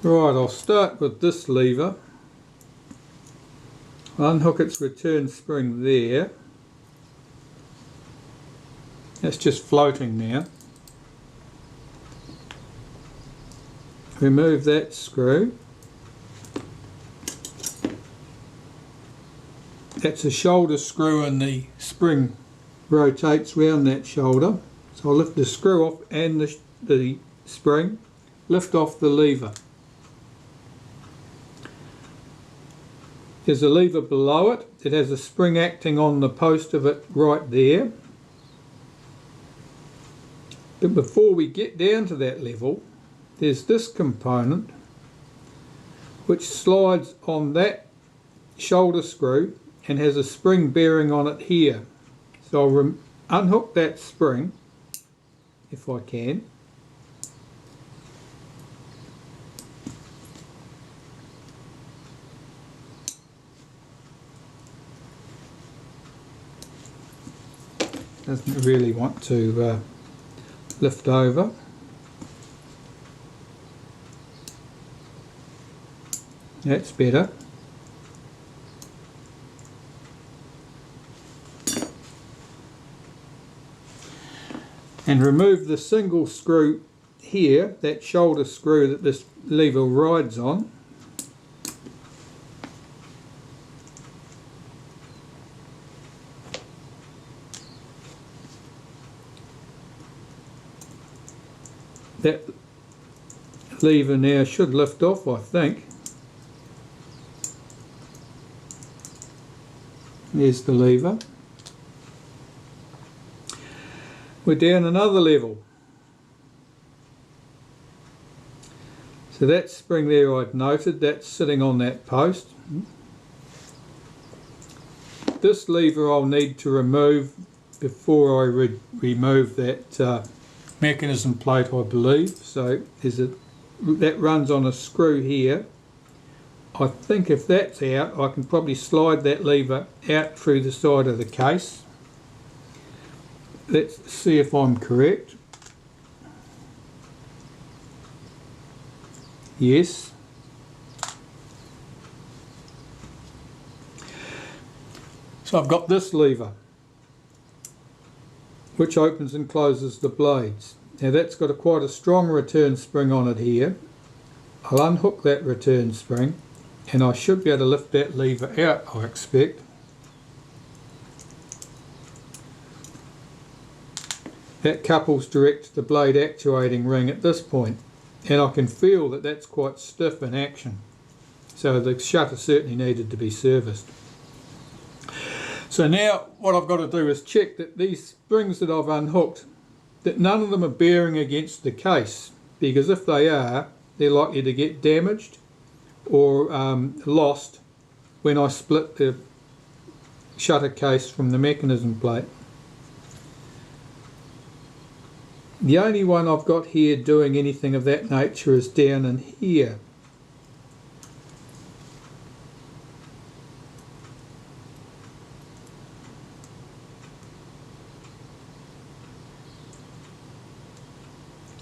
Right, I'll start with this lever. Unhook its return spring there. That's just floating now. Remove that screw. That's a shoulder screw and the spring rotates round that shoulder. So I'll lift the screw off and the spring, lift off the lever. There's a lever below it. It has a spring acting on the post of it right there. But before we get down to that level, there's this component which slides on that shoulder screw and has a spring bearing on it here. So I'll unhook that spring if I can. Doesn't really want to lift over. That's better. And remove the single screw here, that shoulder screw that this lever rides on. That lever now should lift off, I think. There's the lever. We're down another level. So that spring there I'd noted, that's sitting on that post. This lever I'll need to remove before I remove that mechanism plate, I believe. So that runs on a screw here. I think if that's out, I can probably slide that lever out through the side of the case. Let's see if I'm correct. Yes. So I've got this lever which opens and closes the blades. Now that's got quite a strong return spring on it here. I'll unhook that return spring and I should be able to lift that lever out, I expect. That couples direct to the blade actuating ring at this point, and I can feel that that's quite stiff in action. So the shutter certainly needed to be serviced. So now what I've got to do is check that these springs that I've unhooked, that none of them are bearing against the case, because if they are, they're likely to get damaged or lost when I split the shutter case from the mechanism plate. The only one I've got here doing anything of that nature is down in here.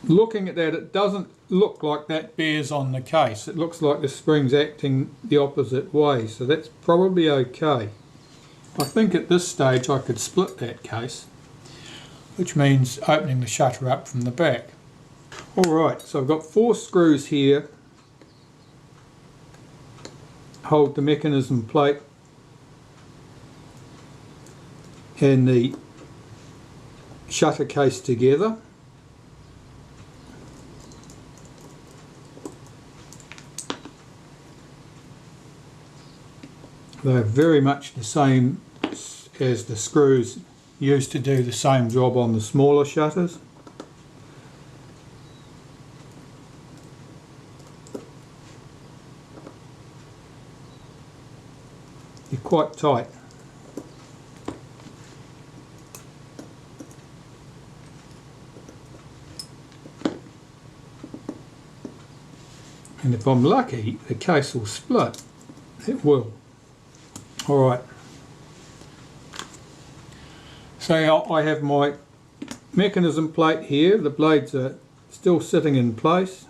Looking at that, it doesn't look like that bears on the case. It looks like the spring's acting the opposite way, so that's probably okay. I think at this stage I could split that case, which means opening the shutter up from the back. Alright, so I've got 4 screws here, hold the mechanism plate and the shutter case together. They're very much the same as the screws used to do the same job on the smaller shutters. They're quite tight. And if I'm lucky, the case will split. It will. Alright. So I have my mechanism plate here. The blades are still sitting in place.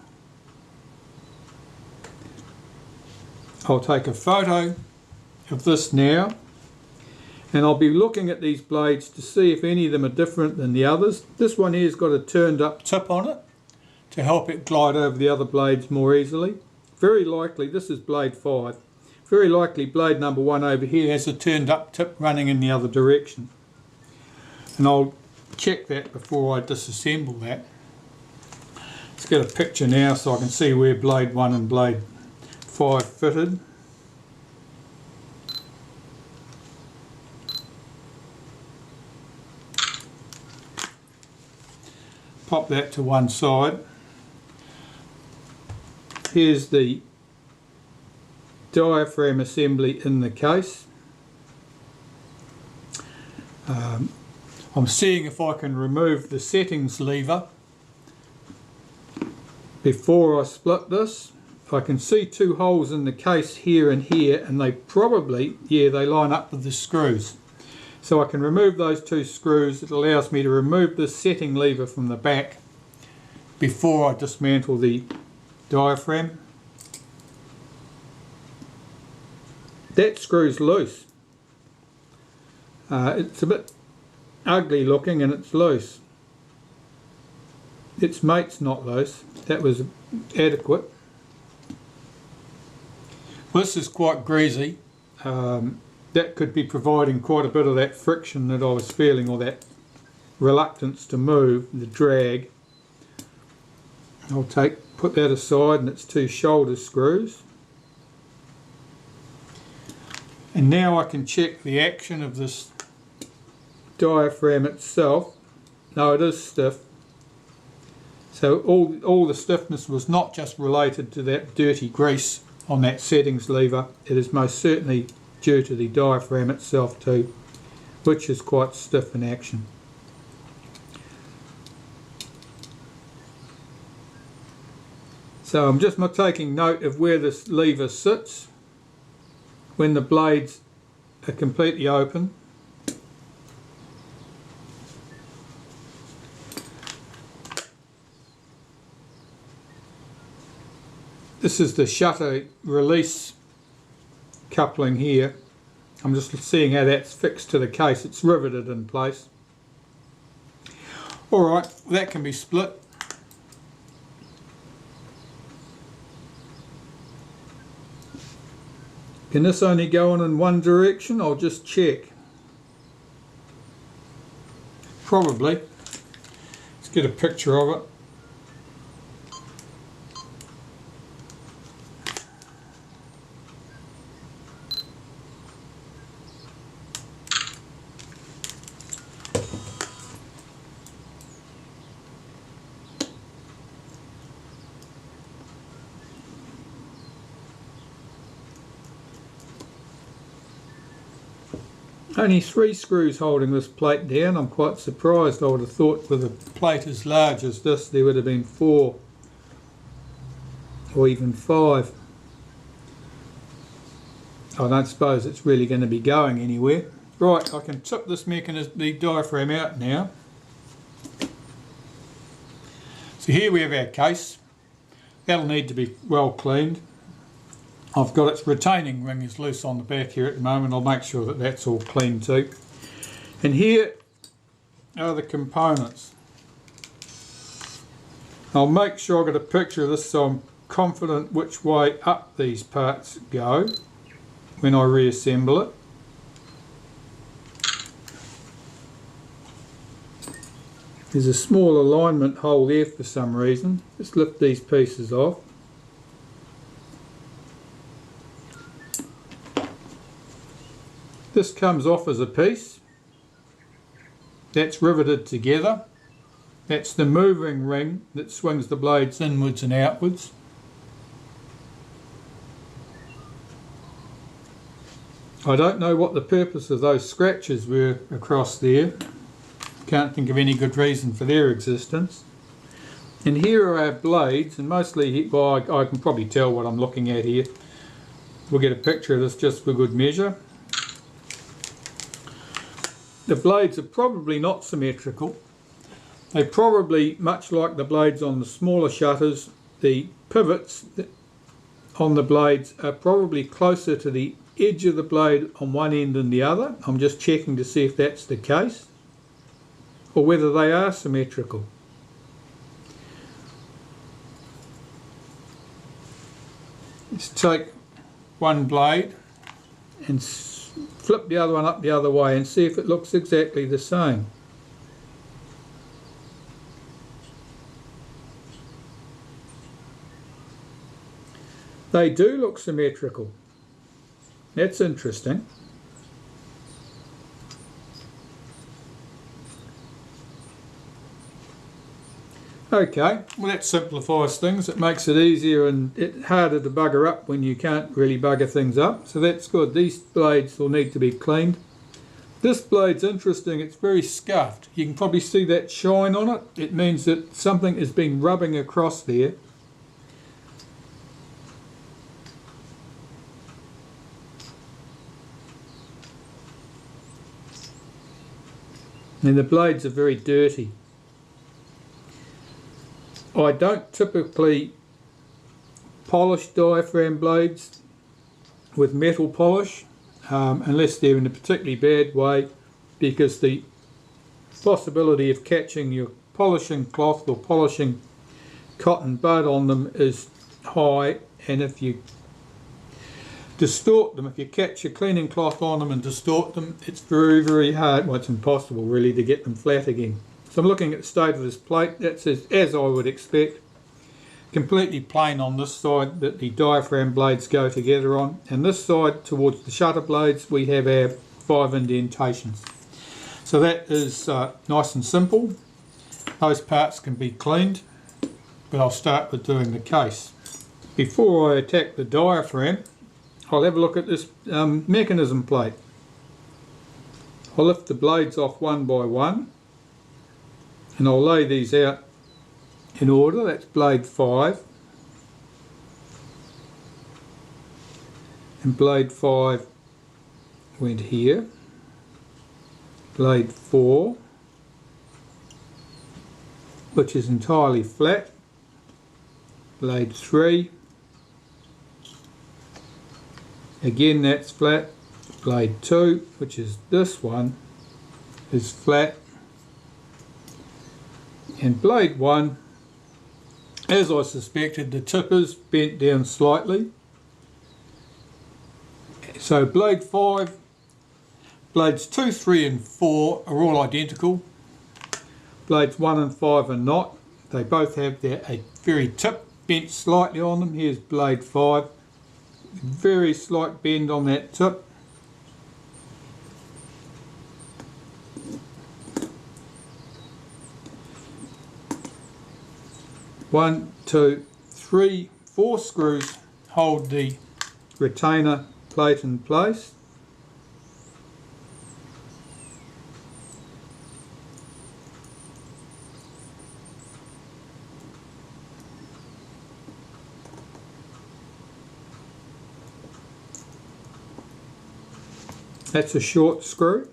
I'll take a photo of this now, and I'll be looking at these blades to see if any of them are different than the others. This one here's got a turned up tip on it to help it glide over the other blades more easily. Very likely, this is blade 5, very likely blade number 1 over here has a turned up tip running in the other direction. And I'll check that before I disassemble that. Let's get a picture now so I can see where blade 1 and blade 5 fitted. Pop that to one side. Here's the diaphragm assembly in the case. I'm seeing if I can remove the settings lever before I split this. I can see 2 holes in the case here and here, and they probably, yeah, they line up with the screws. So I can remove those 2 screws. It allows me to remove this setting lever from the back before I dismantle the diaphragm. That screw's loose. It's a bit ugly looking and it's loose. Its mate's not loose. That was adequate. This is quite greasy. That could be providing quite a bit of that friction that I was feeling, or that reluctance to move, the drag. I'll put that aside, and it's 2 shoulder screws. And now I can check the action of this diaphragm itself. No, it is stiff. So all the stiffness was not just related to that dirty grease on that settings lever. It is most certainly due to the diaphragm itself too, which is quite stiff in action. So I'm just taking note of where this lever sits when the blades are completely open. This is the shutter release coupling here. I'm just seeing how that's fixed to the case. It's riveted in place. Alright, that can be split. Can this only go on in one direction? I'll just check. Probably. Let's get a picture of it. Only 3 screws holding this plate down. I'm quite surprised. I would have thought with a plate as large as this there would have been 4 or even 5. I don't suppose it's really going to be going anywhere. Right, I can tip this the diaphragm out now. So here we have our case. That'll need to be well cleaned. I've got its retaining ring is loose on the back here at the moment. I'll make sure that that's all clean too. And here are the components. I'll make sure I've got a picture of this so I'm confident which way up these parts go when I reassemble it. There's a small alignment hole there for some reason. Just lift these pieces off. This comes off as a piece. That's riveted together. That's the moving ring that swings the blades inwards and outwards. I don't know what the purpose of those scratches were across there. Can't think of any good reason for their existence. And here are our blades, and mostly, well, I can probably tell what I'm looking at here. We'll get a picture of this just for good measure. The blades are probably not symmetrical. They probably, much like the blades on the smaller shutters, the pivots on the blades are probably closer to the edge of the blade on one end than the other. I'm just checking to see if that's the case, or whether they are symmetrical. Let's take one blade and flip the other one up the other way and see if it looks exactly the same. They do look symmetrical. That's interesting. Okay, well that simplifies things. It makes it easier and harder to bugger up when you can't really bugger things up. So that's good. These blades will need to be cleaned. This blade's interesting. It's very scuffed. You can probably see that shine on it. It means that something has been rubbing across there. And the blades are very dirty. I don't typically polish diaphragm blades with metal polish unless they're in a particularly bad way, because the possibility of catching your polishing cloth or polishing cotton bud on them is high, and if you distort them, if you catch your cleaning cloth on them and distort them, it's very, very hard, well it's impossible really, to get them flat again. So I'm looking at the state of this plate. That's as I would expect. Completely plain on this side that the diaphragm blades go together on, and this side towards the shutter blades we have our 5 indentations. So that is nice and simple. Those parts can be cleaned, but I'll start with doing the case. Before I attack the diaphragm, I'll have a look at this mechanism plate. I'll lift the blades off one by one, and I'll lay these out in order. That's blade 5, and blade 5 went here, blade 4, which is entirely flat, blade 3, again that's flat, blade 2, which is this one, is flat, and blade 1, as I suspected, the tip is bent down slightly. So blade 5, blades 2, 3 and 4 are all identical. Blades 1 and 5 are not. They both have a very tip bent slightly on them. Here's blade 5, very slight bend on that tip. One, two, three, 4 screws hold the retainer plate in place. That's a short screw.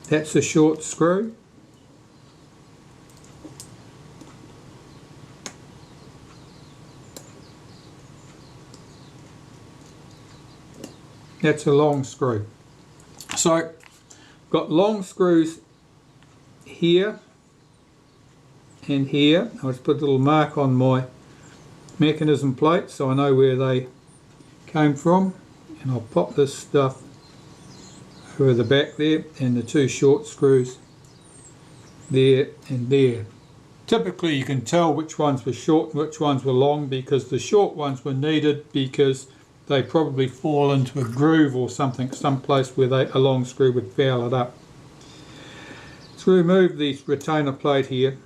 That's a short screw. That's a long screw. So, got long screws here and here. I'll just put a little mark on my mechanism plate so I know where they came from, and I'll pop this stuff over the back there, and the 2 short screws there and there. Typically you can tell which ones were short and which ones were long, because the short ones were needed because they probably fall into a groove or something, someplace where a long screw would foul it up. So remove this retainer plate here.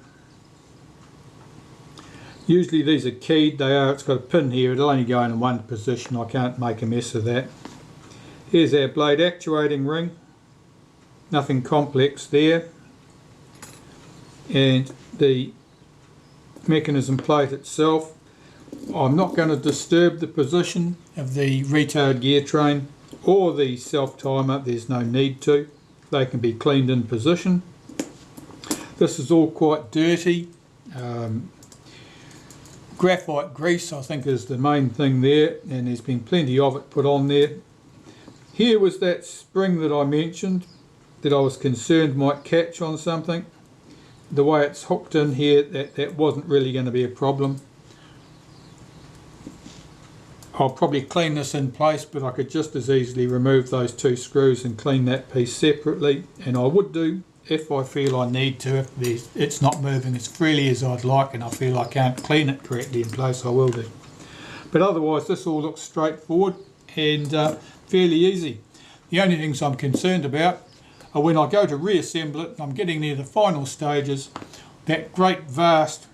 Usually these are keyed, it's got a pin here, it'll only go in one position, I can't make a mess of that. Here's our blade actuating ring, nothing complex there, and the mechanism plate itself. I'm not going to disturb the position of the retard gear train or the self timer, there's no need to, they can be cleaned in position. This is all quite dirty, Graphite grease, I think, is the main thing there, and there's been plenty of it put on there. Here was that spring that I mentioned that I was concerned might catch on something. The way it's hooked in here, that wasn't really going to be a problem. I'll probably clean this in place, but I could just as easily remove those two screws and clean that piece separately, and I would do if I feel I need to. If it's not moving as freely as I'd like and I feel I can't clean it correctly in place, I will do. But otherwise this all looks straightforward and fairly easy. The only things I'm concerned about are when I go to reassemble it and I'm getting near the final stages, that great vast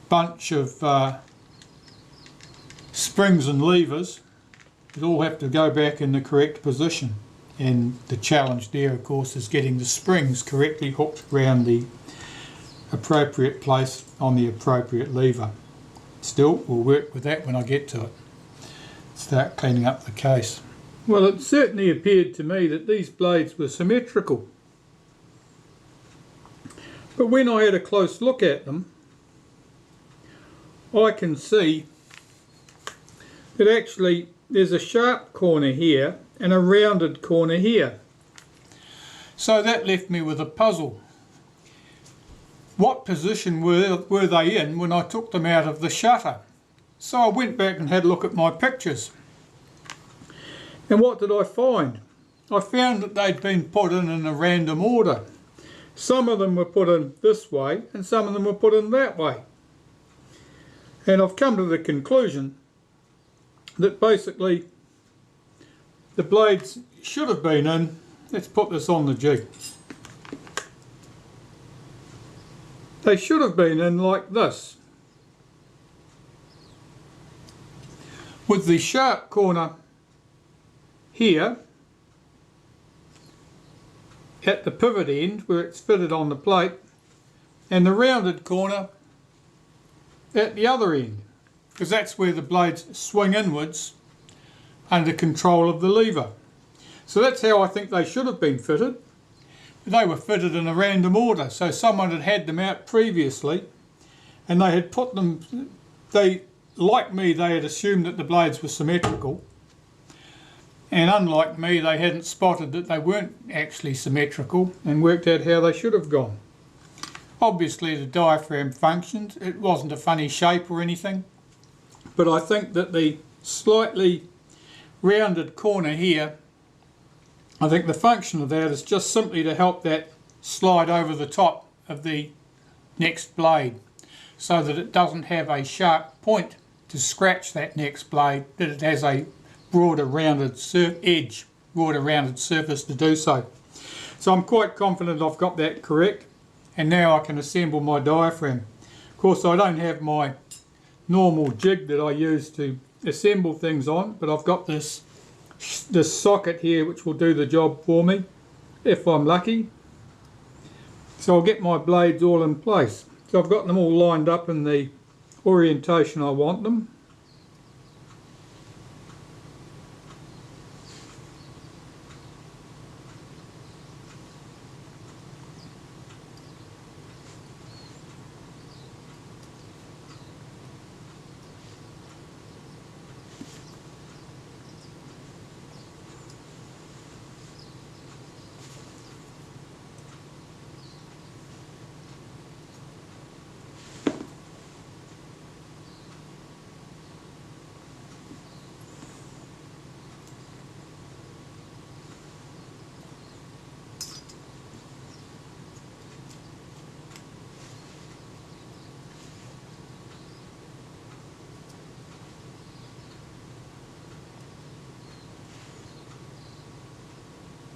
bunch of springs and levers that all have to go back in the correct position. And the challenge there, of course, is getting the springs correctly hooked around the appropriate place on the appropriate lever. Still, we'll work with that when I get to it. Start cleaning up the case. Well, it certainly appeared to me that these blades were symmetrical. But when I had a close look at them, I can see that actually there's a sharp corner here and a rounded corner here. So that left me with a puzzle. What position were they in when I took them out of the shutter? So I went back and had a look at my pictures. And what did I find? I found that they'd been put in a random order. Some of them were put in this way and some of them were put in that way. And I've come to the conclusion that basically the blades should have been in, let's put this on the jig, they should have been in like this, with the sharp corner here at the pivot end where it's fitted on the plate, and the rounded corner at the other end, because that's where the blades swing inwards under control of the lever. So that's how I think they should have been fitted. They were fitted in a random order, so someone had had them out previously and they had put them, like me, they had assumed that the blades were symmetrical, and unlike me, they hadn't spotted that they weren't actually symmetrical and worked out how they should have gone. Obviously the diaphragm functioned, it wasn't a funny shape or anything, but I think that the slightly rounded corner here, I think the function of that is just simply to help that slide over the top of the next blade so that it doesn't have a sharp point to scratch that next blade, that it has a broader rounded edge, broader rounded surface to do so. So I'm quite confident I've got that correct, and now I can assemble my diaphragm. Of course I don't have my normal jig that I use to assemble things on, but I've got this socket here which will do the job for me if I'm lucky. So I'll get my blades all in place. So I've got them all lined up in the orientation I want them.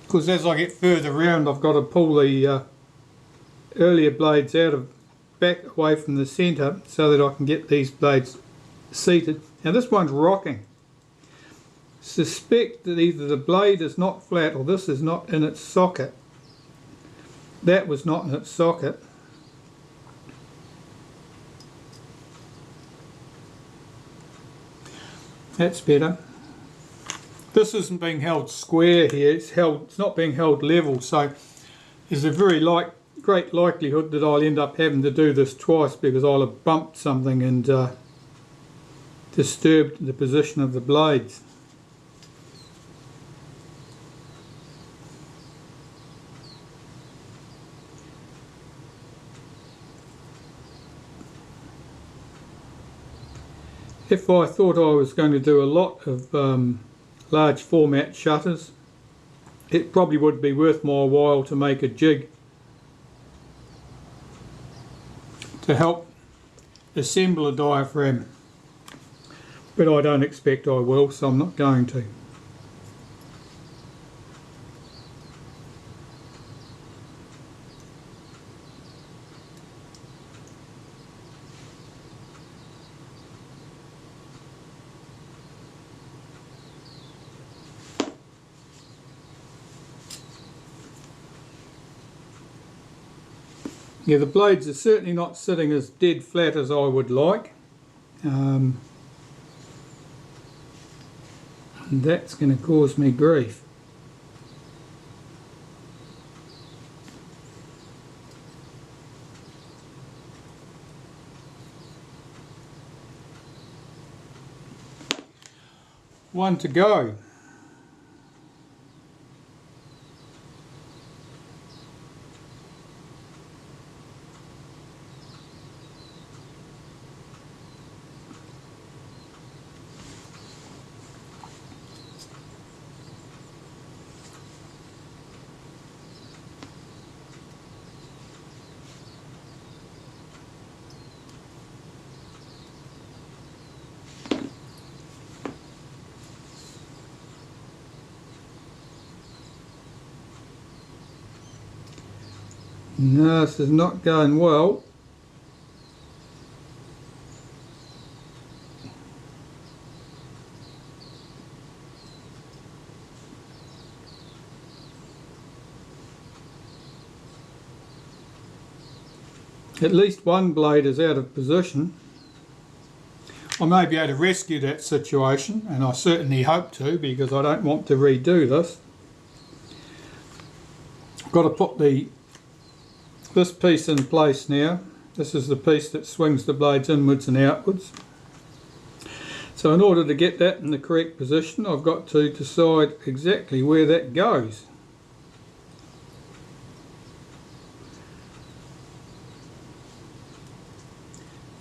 Because as I get further round, I've got to pull the earlier blades out of back away from the centre so that I can get these blades seated. Now this one's rocking. Suspect that either the blade is not flat or this is not in its socket. That was not in its socket. That's better. This isn't being held square here, it's not being held level, so there's a very light great likelihood that I'll end up having to do this twice because I'll have bumped something and disturbed the position of the blades. If I thought I was going to do a lot of large format shutters, it probably would be worth my while to make a jig to help assemble a diaphragm, but I don't expect I will, so I'm not going to. Yeah, the blades are certainly not sitting as dead flat as I would like. And that's going to cause me grief. One to go. No, this is not going well. At least one blade is out of position. I may be able to rescue that situation, and I certainly hope to, because I don't want to redo this. I've got to put this piece in place now. This is the piece that swings the blades inwards and outwards. So in order to get that in the correct position, I've got to decide exactly where that goes.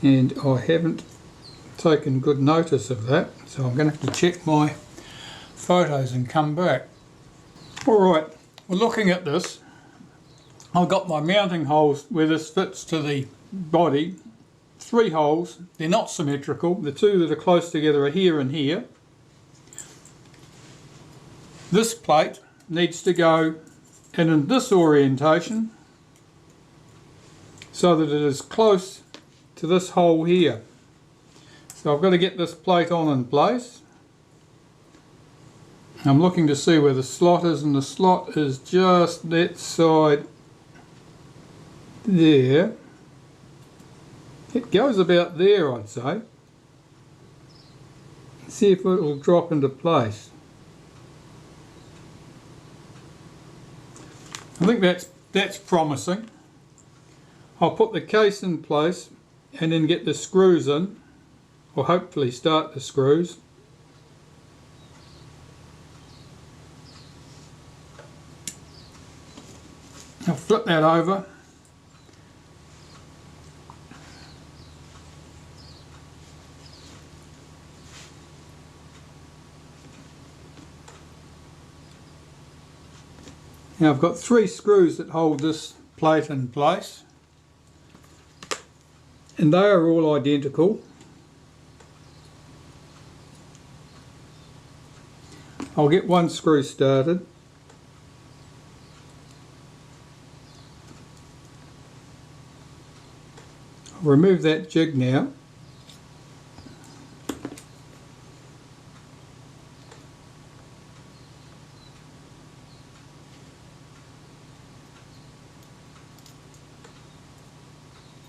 And I haven't taken good notice of that, so I'm going to have to check my photos and come back. Alright, well, looking at this, I've got my mounting holes where this fits to the body. 3 holes, they're not symmetrical. The 2 that are close together are here and here. This plate needs to go in this orientation so that it is close to this hole here. So I've got to get this plate on in place. I'm looking to see where the slot is, and the slot is just that side there. It goes about there, I'd say. See if it will drop into place. I think that's promising. I'll put the case in place and then get the screws in, or hopefully start the screws. I'll flip that over. Now I've got 3 screws that hold this plate in place, and they are all identical. I'll get one screw started. I'll remove that jig now.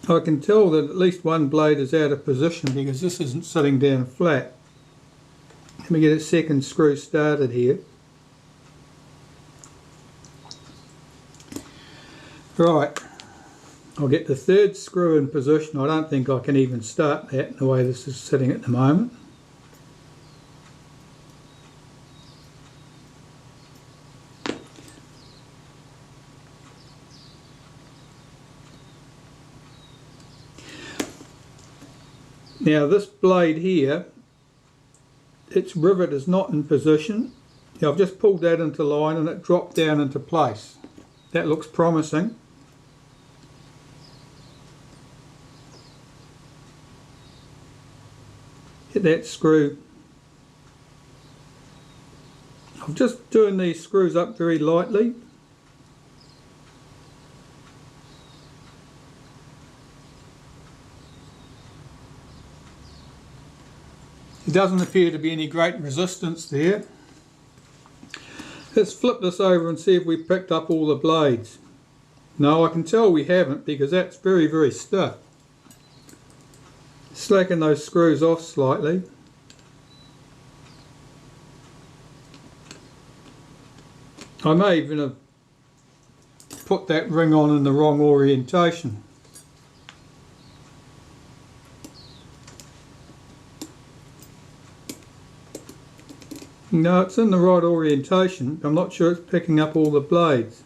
I can tell that at least one blade is out of position because this isn't sitting down flat. Let me get a second screw started here. Right, I'll get the third screw in position. I don't think I can even start that the way this is sitting at the moment. Now this blade here, its rivet is not in position. Now I've just pulled that into line and it dropped down into place. That looks promising. Get that screw. I'm just doing these screws up very lightly. There doesn't appear to be any great resistance there. Let's flip this over and see if we picked up all the blades. No, I can tell we haven't because that's very, very stiff. Slacken those screws off slightly. I may even have put that ring on in the wrong orientation. No, it's in the right orientation. I'm not sure it's picking up all the blades.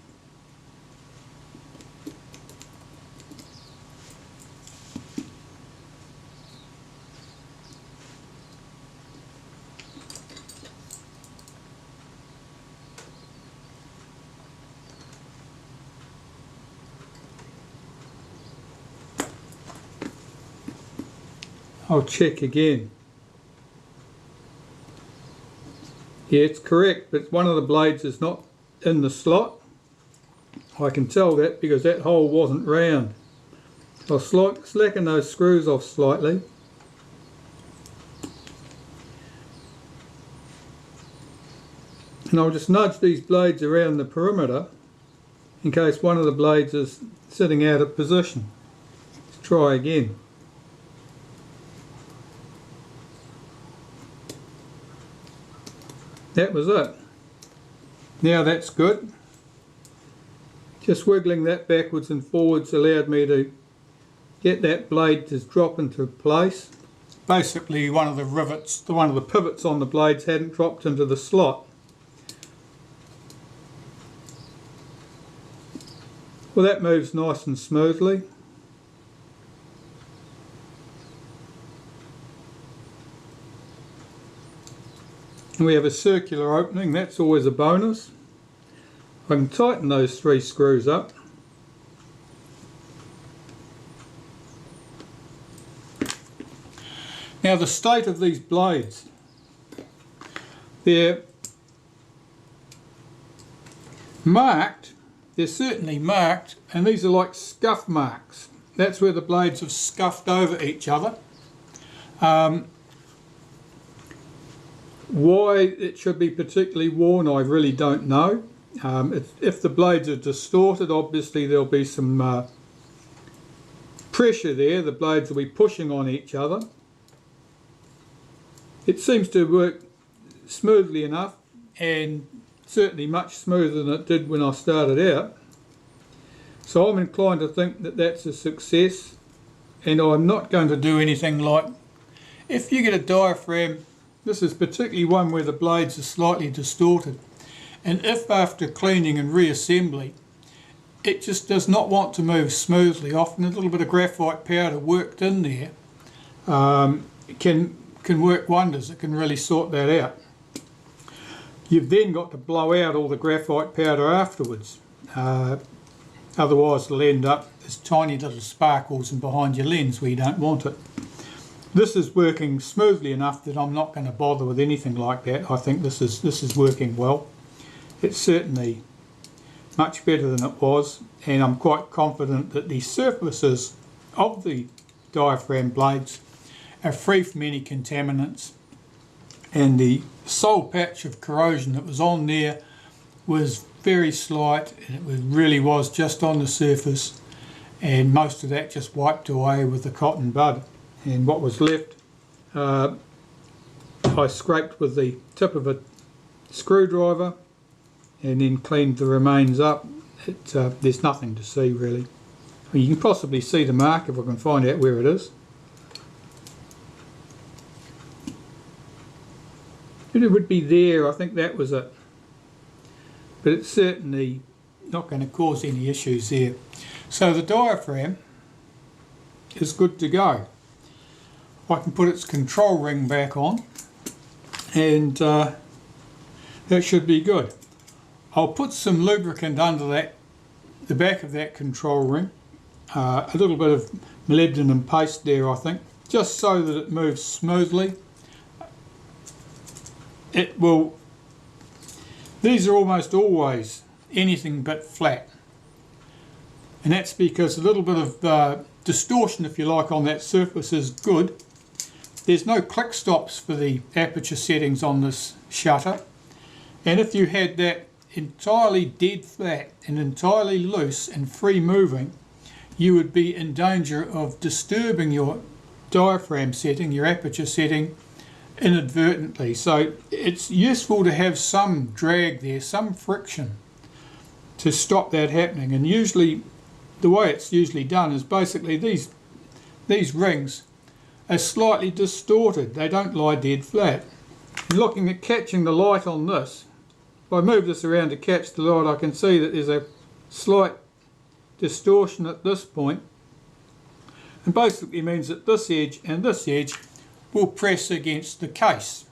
I'll check again. Yeah, it's correct, but one of the blades is not in the slot. I can tell that because that hole wasn't round. I'll slacken those screws off slightly. And I'll just nudge these blades around the perimeter in case one of the blades is sitting out of position. Let's try again. That was it. Now that's good. Just wiggling that backwards and forwards allowed me to get that blade to drop into place. Basically one of the rivets, one of the pivots on the blades hadn't dropped into the slot. Well, that moves nice and smoothly. And we have a circular opening, that's always a bonus. I can tighten those 3 screws up. Now the state of these blades, they're marked, they're certainly marked, and these are like scuff marks. That's where the blades have scuffed over each other. Why it should be particularly worn, I really don't know. If the blades are distorted, obviously there'll be some pressure there. The blades will be pushing on each other. It seems to work smoothly enough, and certainly much smoother than it did when I started out. So I'm inclined to think that that's a success, and I'm not going to do anything like, if you get a diaphragm, this is particularly one where the blades are slightly distorted, and if after cleaning and reassembly it just does not want to move smoothly, often a little bit of graphite powder worked in there can work wonders. It can really sort that out. You've then got to blow out all the graphite powder afterwards, otherwise it'll end up as tiny little sparkles and behind your lens where you don't want it. This is working smoothly enough that I'm not going to bother with anything like that. I think this is working well. It's certainly much better than it was, and I'm quite confident that the surfaces of the diaphragm blades are free from any contaminants, and the sole patch of corrosion that was on there was very slight, and it really was just on the surface, and most of that just wiped away with the cotton bud. And what was left, I scraped with the tip of a screwdriver and then cleaned the remains up. There's nothing to see really. Well, you can possibly see the mark if I can find out where it is. It would be there, I think that was it. But it's certainly not going to cause any issues there. So the diaphragm is good to go. I can put its control ring back on, and that should be good. I'll put some lubricant under the back of that control ring, a little bit of molybdenum paste there, I think, just so that it moves smoothly. It will. These are almost always anything but flat, and that's because a little bit of distortion, if you like, on that surface is good. There's no click stops for the aperture settings on this shutter, and if you had that entirely dead flat and entirely loose and free moving, you would be in danger of disturbing your diaphragm setting, your aperture setting, inadvertently. So it's useful to have some drag there, some friction, to stop that happening. And usually the way it's usually done is basically these rings are slightly distorted. They don't lie dead flat. Looking at catching the light on this, if I move this around to catch the light, I can see that there's a slight distortion at this point, and basically means that this edge and this edge will press against the case,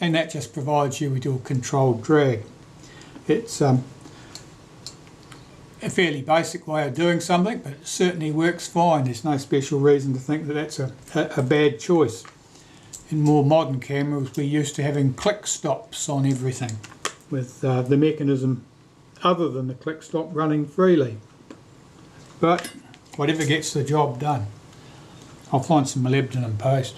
and that just provides you with your controlled drag. It's a fairly basic way of doing something, but it certainly works fine. There's no special reason to think that that's a bad choice. In more modern cameras we're used to having click stops on everything, with the mechanism other than the click stop running freely. But whatever gets the job done. I'll find some molybdenum paste.